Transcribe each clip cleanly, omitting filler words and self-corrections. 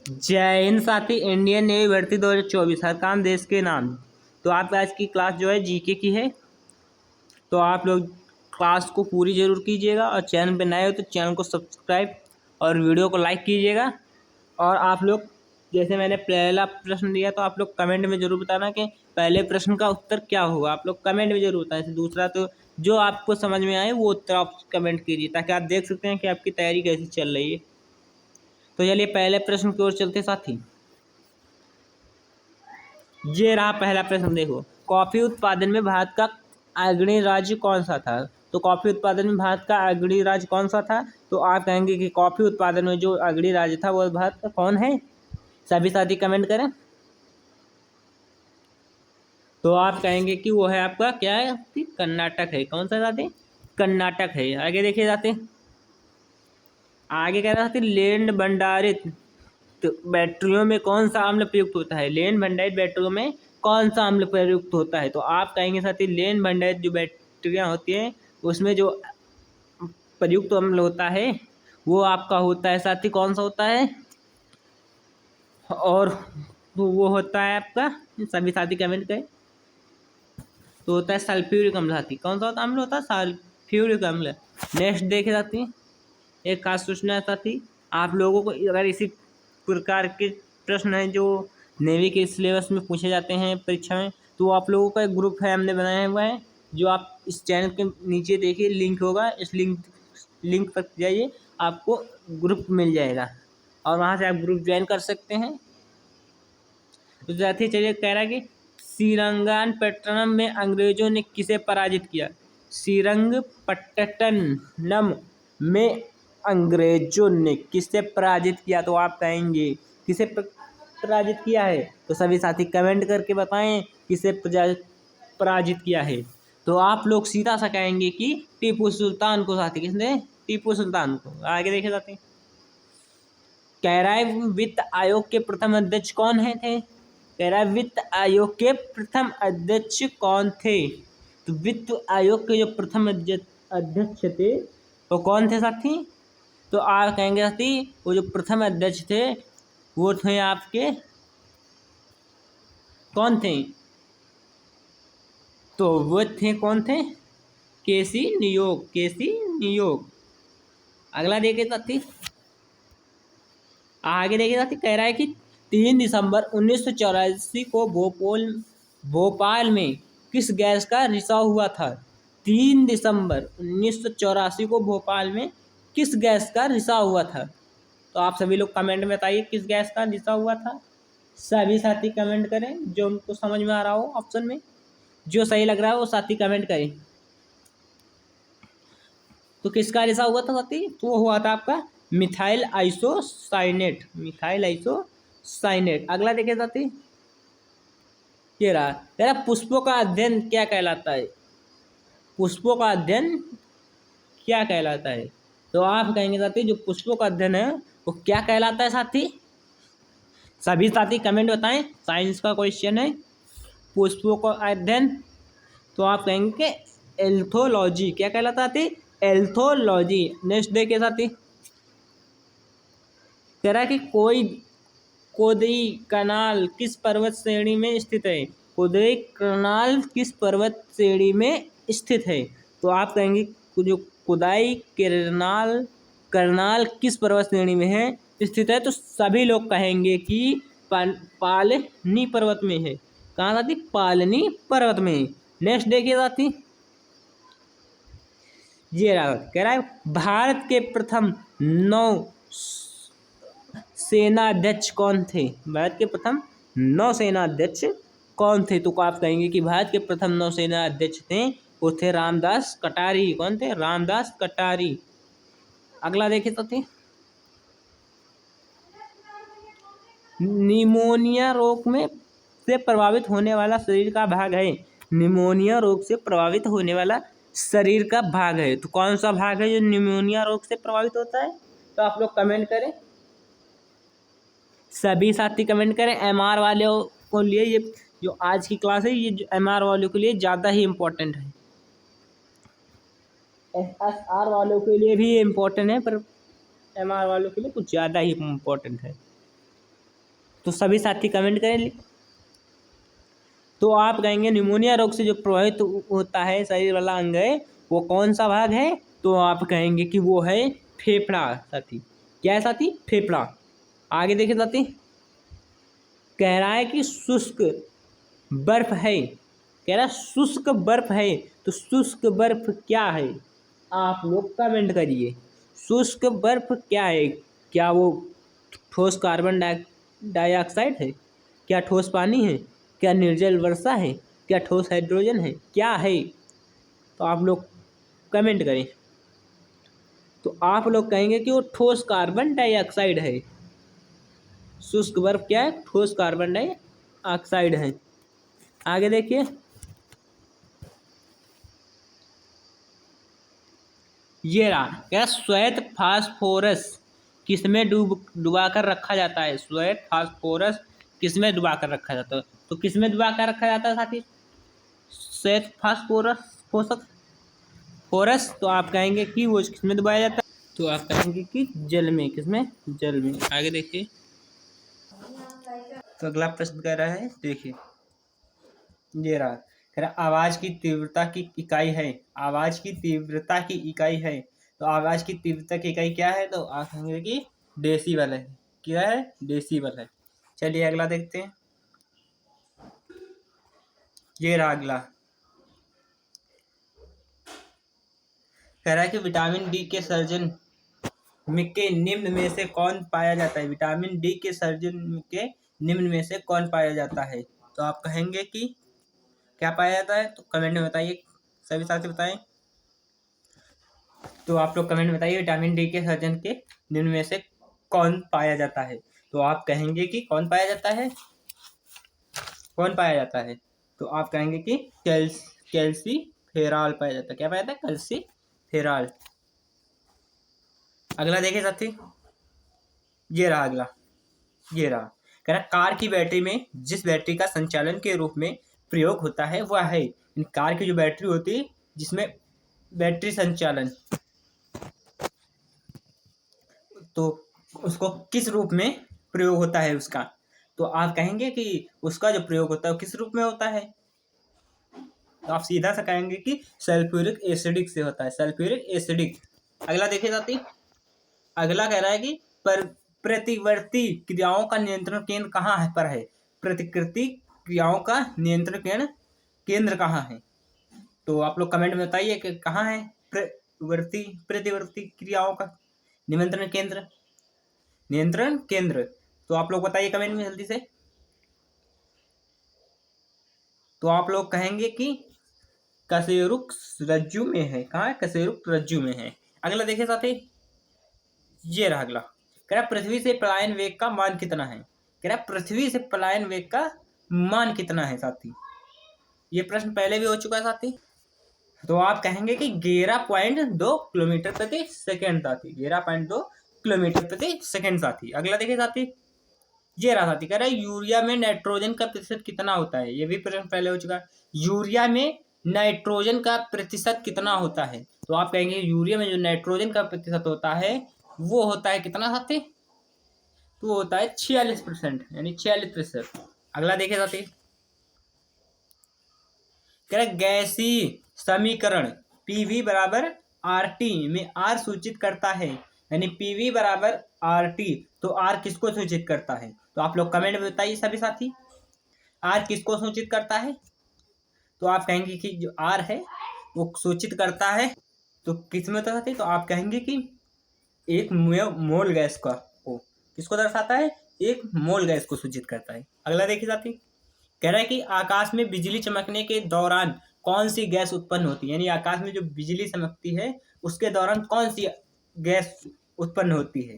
जय हिंद साथी। Indian navy भर्ती 2024 हर काम देश के नाम। तो आप आज की क्लास जो है जीके की है, तो आप लोग क्लास को पूरी जरूर कीजिएगा और चैनल पे नए हो तो चैनल को सब्सक्राइब और वीडियो को लाइक कीजिएगा। और आप लोग जैसे मैंने पहला प्रश्न दिया तो आप लोग कमेंट में जरूर बताना कि पहले प्रश्न का उत्तर क्या होगा। आप लोग कमेंट में जरूर बताएं। दूसरा तो जो आपको समझ में आए वो उत्तर आप कमेंट कीजिए ताकि आप देख सकते हैं कि आपकी तैयारी कैसी चल रही है। तो चलिए पहले प्रश्न की ओर चलते साथी। ये रहा पहला प्रश्न। देखो, कॉफी उत्पादन में भारत का अग्रणी राज्य कौन सा था। तो कॉफी उत्पादन में भारत का अग्रणी राज्य कौन सा था। तो आप कहेंगे कि कॉफी उत्पादन में जो अग्रणी राज्य था वो भारत का कौन है। सभी साथी कमेंट करें। तो आप कहेंगे कि वो है आपका क्या है, कर्नाटक है। कौन सा साथी, कर्नाटक है। आगे देखिए साथी, आगे कह रहा था लेड भंडारित तो बैटरियों में कौन सा अम्ल प्रयुक्त होता है। लेड भंडारित बैटरियों में कौन सा अम्ल प्रयुक्त होता है। तो आप कहेंगे साथी लेड भंडारित जो बैटरियां होती हैं उसमें जो प्रयुक्त अम्ल होता है वो आपका होता है साथी, कौन सा होता है। और तो वो होता है आपका, सभी साथी कमेंट करें। तो होता है सल्फ्यूरिक अम्ल साथी। कौन सा होता अम्ल होता है, सल्फ्यूरिक अम्ल। नेक्स्ट देखे जाती है एक खास सूचना है साथी। आप लोगों को अगर इसी प्रकार के प्रश्न हैं जो नेवी के सिलेबस में पूछे जाते हैं परीक्षा में, तो आप लोगों का एक ग्रुप है हमने बनाया हुआ है, जो आप इस चैनल के नीचे देखिए लिंक होगा। इस लिंक पर जाइए, आपको ग्रुप मिल जाएगा और वहाँ से आप ग्रुप ज्वाइन कर सकते हैं। तो साथी चलिए कह रहा है कि श्रीरंगपट्टनम में अंग्रेजों ने किसे पराजित किया। श्रीरंगपट्टनम में अंग्रेजों ने किसे पराजित किया। तो आप कहेंगे किसे पराजित किया है। तो सभी साथी कमेंट करके बताएं किसे पराजित किया है। तो आप लोग सीधा सा कहेंगे कि टीपू सुल्तान को साथी। किसने, टीपू सुल्तान को। आगे देखे जाते हैं, कह रहा है वित्त आयोग के प्रथम अध्यक्ष कौन है थे। कह रहा है वित्त आयोग के प्रथम अध्यक्ष कौन थे। तो वित्त आयोग के जो प्रथम अध्यक्ष थे वो कौन थे साथी। तो आप कहेंगे साथी वो जो प्रथम अध्यक्ष थे वो थे आपके, कौन थे। तो वो थे कौन थे, केसी नियोग, केसी नियोग। अगला देखे साथी, आगे देखे साथी कह रहा है कि 3 दिसंबर 1984 को भोपाल में किस गैस का रिसाव हुआ था। 3 दिसंबर 1984 को भोपाल में किस गैस का रिसाव हुआ था। तो आप सभी लोग कमेंट में बताइए किस गैस का रिसाव हुआ था। सभी साथी कमेंट करें जो उनको समझ में आ रहा हो ऑप्शन में, जो सही लग रहा है वो साथी कमेंट करें। तो किसका रिसाव हुआ था साथी, तो वो हुआ था आपका मिथाइल आइसोसाइनेट, मिथाइल आइसोसाइनेट। अगला देखिए साथी, ये रहा तेरा पुष्पों का अध्ययन क्या कहलाता है। पुष्पों का अध्ययन क्या कहलाता है। तो आप कहेंगे साथी जो पुष्पों का अध्ययन है वो क्या कहलाता है साथी। सभी साथी कमेंट बताएं। साइंस का क्वेश्चन है, पुष्पों का अध्ययन। तो आप कहेंगे एल्थोलॉजी। क्या कहलाता है, एल्थोलॉजी। नेक्स्ट देखिए साथी, कह रहा है कि कोदई कनाल किस पर्वत श्रेणी में स्थित है। कोदई कनाल किस पर्वत श्रेणी में स्थित है। तो आप कहेंगे जो कोदाई करनाल किस पर्वत श्रेणी में है स्थित है। तो सभी लोग कहेंगे कि पालनी पर्वत में है। कहाँ साथी, पालनी पर्वत में। नेक्स्ट देखिए साथी, ये रहा कह रहा है भारत के प्रथम 9 सेनाध्यक्ष कौन थे। भारत के प्रथम 9 सेनाध्यक्ष कौन थे। तो आप कहेंगे कि भारत के प्रथम 9 सेनाध्यक्ष थे वो थे रामदास कटारी। कौन थे, रामदास कटारी। अगला देखे तो थे, निमोनिया रोग में से प्रभावित होने वाला शरीर का भाग है। निमोनिया रोग से प्रभावित होने वाला शरीर का भाग है। तो कौन सा भाग है जो निमोनिया रोग से प्रभावित होता है। तो आप लोग कमेंट करें। सभी साथी कमेंट करें। एमआर वालों को लिए ये जो आज की क्लास है ये एमआर वालों के लिए ज़्यादा ही इम्पोर्टेंट है। एसएसआर वालों के लिए भी इम्पोर्टेंट है पर एमआर वालों के लिए कुछ ज़्यादा ही इम्पोर्टेंट है। तो सभी साथी कमेंट करें। तो आप कहेंगे निमोनिया रोग से जो प्रभावित होता है शरीर वाला अंग है वो कौन सा भाग है, तो आप कहेंगे कि वो है फेफड़ा साथी। क्या है साथी? फेफड़ा। आगे देखिए साथी, कह रहा है कि शुष्क बर्फ है, कह रहा है शुष्क बर्फ है, तो शुष्क बर्फ क्या है? आप लोग कमेंट करिए। शुष्क बर्फ क्या है? क्या वो ठोस कार्बन डाइऑक्साइड है? क्या ठोस पानी है? क्या निर्जल वर्षा है? क्या ठोस हाइड्रोजन है? क्या है? तो आप लोग कमेंट करें। तो आप लोग कहेंगे कि वो ठोस कार्बन डाइऑक्साइड है। शुष्क बर्फ क्या है? ठोस कार्बन डाइऑक्साइड है। आगे देखिए, ये रहा, क्या श्वेत फास्फोरस किसमें डुबा कर रखा जाता है? श्वेत फास्फोरस किसमें डुबा कर रखा जाता है? तो किसमें डुबा कर रखा जाता है साथी? श्वेत फास्फोरस फोरस फोरस, तो आप कहेंगे कि वो किसमें डुबाया जाता है? तो आप कहेंगे कि जल में। किसमें? जल में। आगे देखिए, तो अगला प्रश्न कह रहा है, देखिए ये रहा, कह रहा आवाज की तीव्रता की इकाई है। आवाज की तीव्रता की इकाई है, तो आवाज की तीव्रता की इकाई क्या है? तो आप कहेंगे कि डेसिबल है। क्या है? डेसिबल है। चलिए अगला देखते हैं, ये रहा अगला, कह रहा है कि विटामिन डी के सर्जन के निम्न में से कौन पाया जाता है? विटामिन डी के सर्जन के निम्न में से कौन पाया जाता है? तो आप कहेंगे कि क्या पाया जाता है? तो कमेंट में बताइए, सभी साथी बताएं। तो आप लोग कमेंट में बताइए विटामिन डी के सर्जन के निम्न में से कौन पाया जाता है? तो आप कहेंगे कि कौन पाया जाता है? कौन पाया जाता है? तो आप कहेंगे कि कैल्सीफेरॉल पाया जाता है। क्या पाया जाता है? कैल्सीफेरॉल। अगला देखिए साथी, ये रहा अगला, ये रहा, कह रहा कार की बैटरी में जिस बैटरी का संचालन के रूप में प्रयोग होता है वह है। इन कार की जो बैटरी होती है जिसमें बैटरी संचालन, तो उसको किस रूप में प्रयोग होता है उसका? तो आप कहेंगे कि उसका जो प्रयोग होता है वो किस रूप में होता है? तो आप सीधा सा कहेंगे कि सल्फ्यूरिक एसिडिक से होता है, सल्फ्यूरिक एसिडिक। अगला देखिए साथी, अगला कह रहा है कि पर प्रतिवर्ती क्रियाओं का नियंत्रण केंद्र कहाँ है पर है? प्रतिकृति क्रियाओं का नियंत्रण केंद्र कहाँ है? तो आप लोग कमेंट में बताइए कि कहाँ है प्रतिवर्ती क्रियाओं का नियंत्रण केंद्र। तो आप लोग बताइए कमेंट में जल्दी से। तो आप लोग कहेंगे कि कशेरुक रज्जु में है। कहाँ है? कशेरुक रज्जु में है। अगला देखिए साथी, ये रहा अगला, कह रहा पृथ्वी से पलायन वेग का मान कितना है? कह रहा पृथ्वी से पलायन वेग का मान कितना है साथी? ये प्रश्न पहले भी हो चुका है साथी। तो आप कहेंगे कि 11.2 किलोमीटर प्रति सेकेंड साथी, 11.2 किलोमीटर प्रति सेकेंड साथी। अगला देखिए साथी, ये रहा साथी, कह रहा है यूरिया में नाइट्रोजन का प्रतिशत कितना होता है? ये भी प्रश्न पहले हो चुका है। यूरिया में नाइट्रोजन का प्रतिशत कितना होता है? तो आप कहेंगे यूरिया में जो नाइट्रोजन का प्रतिशत होता है वो होता है कितना साथी? तो होता है 46%, यानी 46%। अगला देखिए साथी, कह रहा गैसीय समीकरण पीवी बराबर आर टी में आर सूचित करता है, यानी पीवी बराबर आर टी, तो आर किसको सूचित करता है? तो आप लोग कमेंट में बताइए सभी साथी, आर किसको सूचित करता है? तो आप कहेंगे कि जो आर है वो सूचित करता है तो किस में होता है? तो आप कहेंगे कि एक मोल गैस का को किसको दर्शाता है? एक मोल गैस को सूचित करता है। अगला देखिए साथी, कह रहा है कि आकाश में बिजली चमकने के दौरान कौन सी गैस उत्पन्न होती है? यानी आकाश में जो बिजली चमकती है उसके दौरान कौन सी गैस उत्पन्न होती है?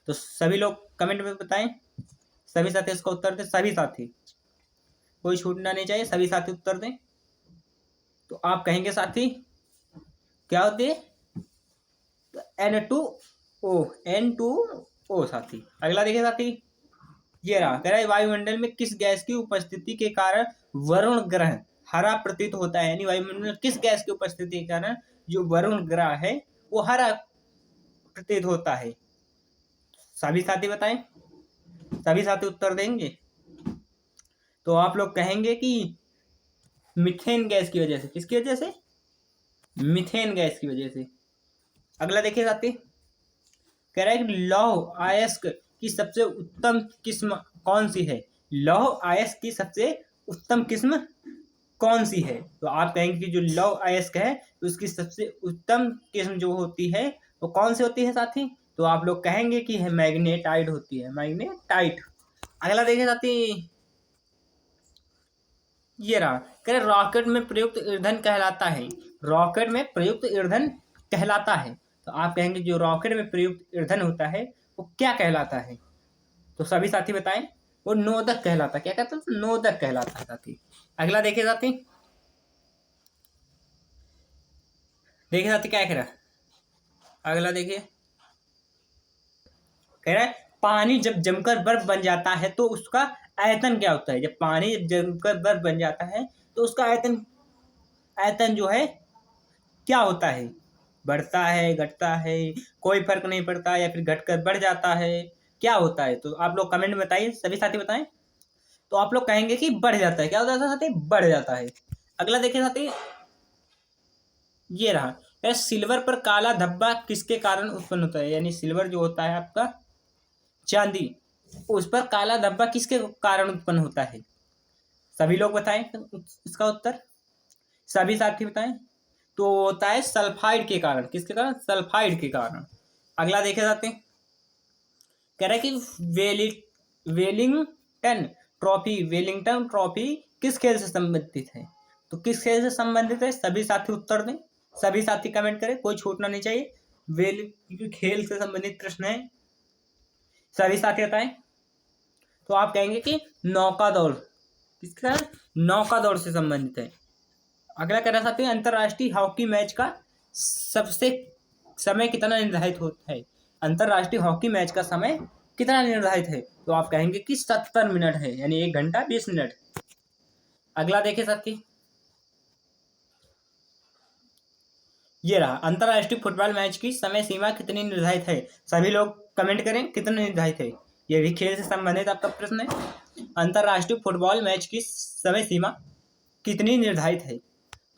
तो सभी लोग कमेंट में बताएं, सभी साथी इसका उत्तर दें, सभी साथी, कोई छूटना नहीं चाहिए, सभी साथी उत्तर दें। तो आप कहेंगे साथी क्या होती है? N2O, N2O साथी। अगला देखिए साथी, ये रहा, कह रहा है वायुमंडल में किस गैस की उपस्थिति के कारण वरुण ग्रह हरा प्रतीत होता है? यानी वायुमंडल में किस गैस की उपस्थिति के कारण जो वरुण ग्रह है वो हरा प्रतीत होता है? सभी साथी बताएं। सभी साथी उत्तर देंगे। तो आप लोग कहेंगे कि मीथेन गैस की वजह से। किसकी वजह से? मीथेन गैस की वजह से। अगला देखिए साथी, कह रहा है कि लौह अयस्क की सबसे उत्तम किस्म कौन सी है? लौह अयस्क की सबसे उत्तम किस्म कौन सी है? तो आप कहेंगे कि जो लौह अयस्क है उसकी सबसे उत्तम किस्म जो होती है वो कौन सी होती है साथी? तो आप लोग कहेंगे कि है मैग्नेटाइट होती है, मैग्नेटाइट। अगला देखिए साथी, ये रहा, कह रहे रॉकेट में प्रयुक्त ईंधन कहलाता है। रॉकेट में प्रयुक्त ईंधन कहलाता है। तो आप कहेंगे जो रॉकेट में प्रयुक्त ईंधन होता है वो क्या कहलाता है? तो सभी साथी बताएं। वो नोदक कहलाता है। क्या कहता है? नोदक कहलाता है साथी। अगला देखिए साथी, देखिए साथी क्या कह रहा है। अगला देखिए, कह रहा है पानी जब जमकर बर्फ बन जाता है तो उसका आयतन क्या होता है? जब पानी जब जमकर बर्फ बन जाता है तो उसका आयतन आयतन जो है क्या होता है? बढ़ता है, घटता है, कोई फर्क नहीं पड़ता, या फिर घटकर बढ़ जाता है, क्या होता है? तो आप लोग कमेंट में बताइए, सभी साथी बताएं। तो आप लोग कहेंगे कि बढ़ जाता है। क्या होता है साथी? बढ़ जाता है। अगला देखिए साथी, ये रहा, सिल्वर पर काला धब्बा किसके कारण उत्पन्न होता है? यानी सिल्वर जो होता है आपका चांदी, उस पर काला धब्बा किसके कारण उत्पन्न होता है? सभी लोग बताएं इसका उत्तर, सभी साथी बताएं। तो होता है सल्फाइड के कारण। किसके कारण? सल्फाइड के कारण। अगला देखे जाते हैं, कह रहा है कि वेलिंगटन ट्रॉफी किस खेल से संबंधित है? तो किस खेल से संबंधित है? सभी साथी उत्तर दें, सभी साथी कमेंट करें, कोई छूटना नहीं चाहिए। क्योंकि खेल से संबंधित प्रश्न है, सभी साथी बताएं। तो आप कहेंगे कि नौका दौड़। किसके कारण? नौका दौड़ से संबंधित है। अगला कह रहा साथी, अंतरराष्ट्रीय हॉकी मैच का सबसे समय कितना निर्धारित होता है? अंतरराष्ट्रीय हॉकी मैच का समय कितना निर्धारित है? तो आप कहेंगे कि 70 मिनट है, यानी 1 घंटा 20 मिनट। अगला देखिए साथी, ये रहा, अंतरराष्ट्रीय फुटबॉल मैच की समय सीमा कितनी निर्धारित है? सभी लोग कमेंट करें कितनी निर्धारित है। यह भी खेल से संबंधित आपका प्रश्न है। अंतरराष्ट्रीय फुटबॉल मैच की समय सीमा कितनी निर्धारित है?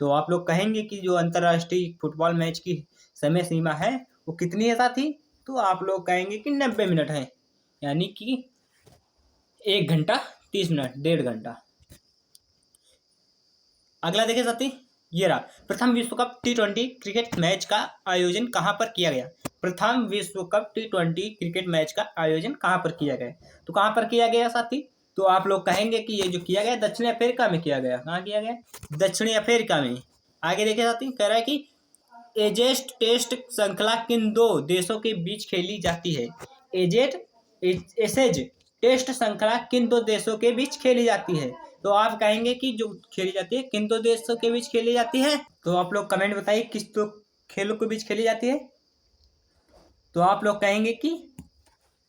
तो आप लोग कहेंगे कि जो अंतरराष्ट्रीय फुटबॉल मैच की समय सीमा है वो कितनी है साथी? तो आप लोग कहेंगे कि 90 मिनट है, यानी कि 1 घंटा 30 मिनट, 1.5 घंटा। अगला देखिए साथी, ये रहा, प्रथम विश्व कप T20 क्रिकेट मैच का आयोजन कहाँ पर किया गया? प्रथम विश्व कप T20 क्रिकेट मैच का आयोजन कहाँ पर किया गया? तो कहाँ पर किया गया साथी? तो आप लोग कहेंगे कि ये जो किया गया दक्षिण अफ्रीका में किया गया। कहाँ किया गया? दक्षिणी अफ्रीका में। आगे देखिए साथी, कह रहा है कि एजेस्ट टेस्ट श्रृंखला किन 2 देशों के बीच खेली जाती है? एसेज टेस्ट श्रृंखला किन 2 देशों के बीच खेली जाती है? तो आप कहेंगे कि जो खेली जाती है किन 2 देशों के बीच खेली जाती है? तो आप लोग कमेंट बताइए किस 2 खेलों के बीच खेली जाती है? तो आप लोग कहेंगे कि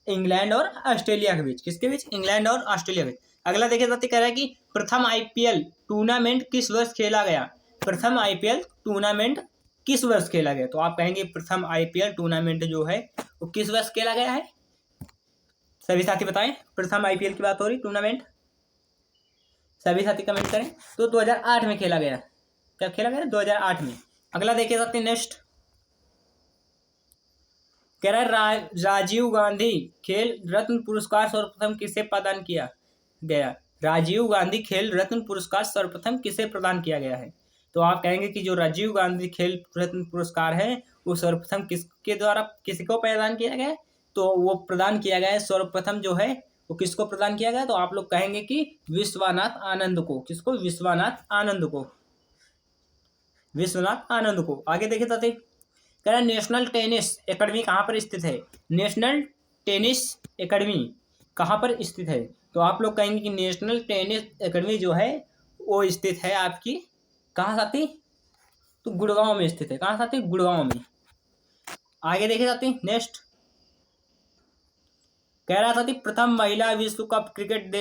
इंग्लैंड और ऑस्ट्रेलिया के बीच। किसके बीच? इंग्लैंड और ऑस्ट्रेलिया के बीच। अगला देखिए साथी, कह रहा है कि प्रथम आईपीएल टूर्नामेंट किस वर्ष खेला गया? प्रथम आईपीएल टूर्नामेंट किस वर्ष खेला गया? तो आप कहेंगे प्रथम आईपीएल टूर्नामेंट जो है वो किस वर्ष खेला गया है? सभी साथी बताएं, प्रथम आईपीएल की बात हो रही, टूर्नामेंट। सभी साथी कमेंट करें। तो 2008 में खेला गया। क्या खेला गया? 2008 में। अगला देखिए साथी, नेक्स्ट कह रहा है राजीव गांधी खेल रत्न पुरस्कार सर्वप्रथम किसे प्रदान किया गया? राजीव गांधी खेल रत्न पुरस्कार सर्वप्रथम किसे प्रदान किया गया है? तो आप कहेंगे कि जो राजीव गांधी खेल रत्न पुरस्कार है वो सर्वप्रथम किसके द्वारा किसको प्रदान किया गया है? तो वो प्रदान किया गया है सर्वप्रथम जो है वो किसको प्रदान किया गया? तो आप लोग कहेंगे कि विश्वनाथ आनंद को। किसको? विश्वनाथ आनंद को। विश्वनाथ आनंद को। आगे देखिए साथी, कह रहा है नेशनल टेनिस एकेडमी कहाँ पर स्थित है? नेशनल टेनिस एकेडमी कहाँ पर स्थित है? तो आप लोग कहेंगे कि नेशनल टेनिस एकेडमी जो है वो स्थित है आपकी कहाँ साथी? तो गुड़गांव में स्थित है। कहाँ साथी? गुड़गांव में। आगे देखिए साथी, नेक्स्ट कह रहा था कि प्रथम महिला विश्व कप क्रिकेट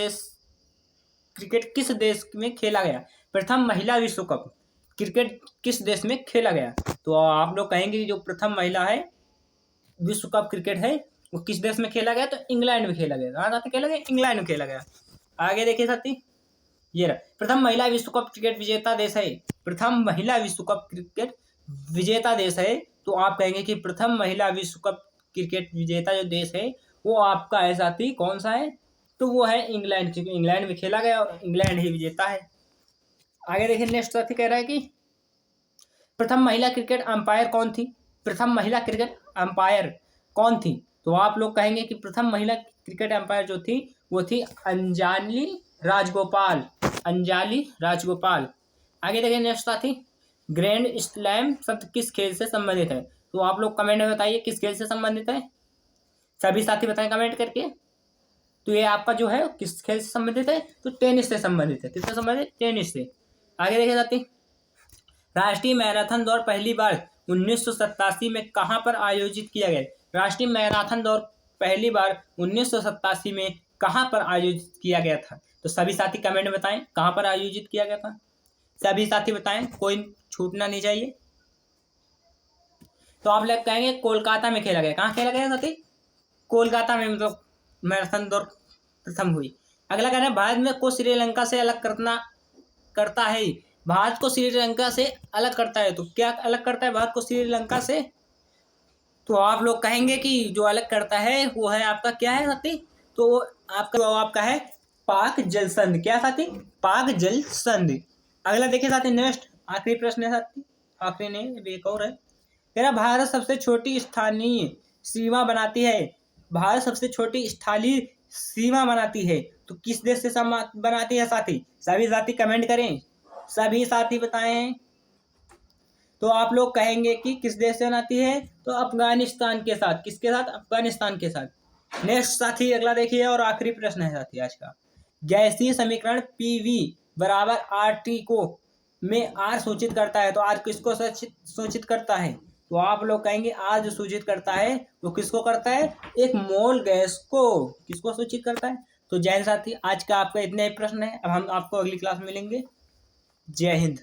किस देश में खेला गया? प्रथम महिला विश्व कप क्रिकेट किस देश में खेला गया? तो आप लोग कहेंगे कि जो प्रथम महिला है विश्व कप क्रिकेट है वो किस देश में खेला गया? तो इंग्लैंड में खेला गया। कहाँ साथी खेला गया? इंग्लैंड में खेला गया। आगे देखिए साथी, ये रहा प्रथम महिला विश्व कप क्रिकेट विजेता देश है। प्रथम महिला विश्व कप क्रिकेट विजेता देश है, तो आप कहेंगे कि प्रथम महिला विश्व कप क्रिकेट विजेता जो देश है वो आपका है साथी, कौन सा है? तो वो है इंग्लैंड, क्योंकि इंग्लैंड में खेला गया और इंग्लैंड ही विजेता है। आगे देखिए नेक्स्ट साथी कह रहा है कि प्रथम महिला क्रिकेट अंपायर कौन थी? प्रथम महिला क्रिकेट अंपायर कौन थी? तो आप लोग कहेंगे कि प्रथम महिला क्रिकेट अंपायर जो थी वो थी अंजाली राजगोपाल। अंजाली राजगोपाल। आगे देखिए नेक्स्ट साथी, ग्रैंड स्लैम शब्द किस खेल से संबंधित है? तो आप लोग कमेंट में बताइए किस खेल से संबंधित है। सभी साथी बताएं कमेंट करके। तो ये आपका जो है किस खेल से संबंधित है? तो टेनिस से संबंधित है। किससे संबंधित? टेनिस से। आगे देखिए साथी, राष्ट्रीय मैराथन दौड़ पहली बार 1987 में कहाँ पर आयोजित किया गया? राष्ट्रीय मैराथन दौड़ पहली बार 1987 में कहाँ पर आयोजित किया गया था? तो सभी साथी कमेंट में बताएं कहाँ पर आयोजित किया गया था। सभी साथी बताएं, कोई छूटना नहीं चाहिए। तो आप लोग कहेंगे कोलकाता में खेला गया। कहाँ खेला गया साथी? कोलकाता में, मतलब मैराथन दौड़ प्रथम हुई। अगला कहना है भारत में को श्रीलंका से अलग करता है। भारत को श्रीलंका से अलग करता है, तो क्या अलग करता है भारत को श्रीलंका से? तो आप लोग कहेंगे कि जो अलग करता है वो है आपका क्या है साथी? तो आपका है पाक जल संधि। क्या साथी? पाक जल संधि। अगला देखिए साथी नेक्स्ट, आखिरी प्रश्न है साथी, आखिरी नहीं एक और है। कह रहा भारत सबसे छोटी स्थानीय सीमा बनाती है। भारत सबसे छोटी स्थानीय सीमा बनाती है, तो किस देश से बनाती है साथी? सभी साथी कमेंट करें, सभी साथी बताएं। तो आप लोग कहेंगे कि किस देश से बनाती है? तो अफगानिस्तान के साथ। किसके साथ? अफगानिस्तान के साथ। नेक्स्ट साथी अगला देखिए और आखिरी प्रश्न है साथी आज का। गैसीय समीकरण पीवी बराबर आर टी को में आर सूचित करता है, तो आर किसको सूचित करता है? तो आप लोग कहेंगे आर जो सूचित करता है वो किसको करता है? एक मोल गैस को। किसको सूचित करता है? तो जय हिंद साथी, आज का आपका इतने ही प्रश्न है। अब हम आपको अगली क्लास में मिलेंगे। जय हिंद।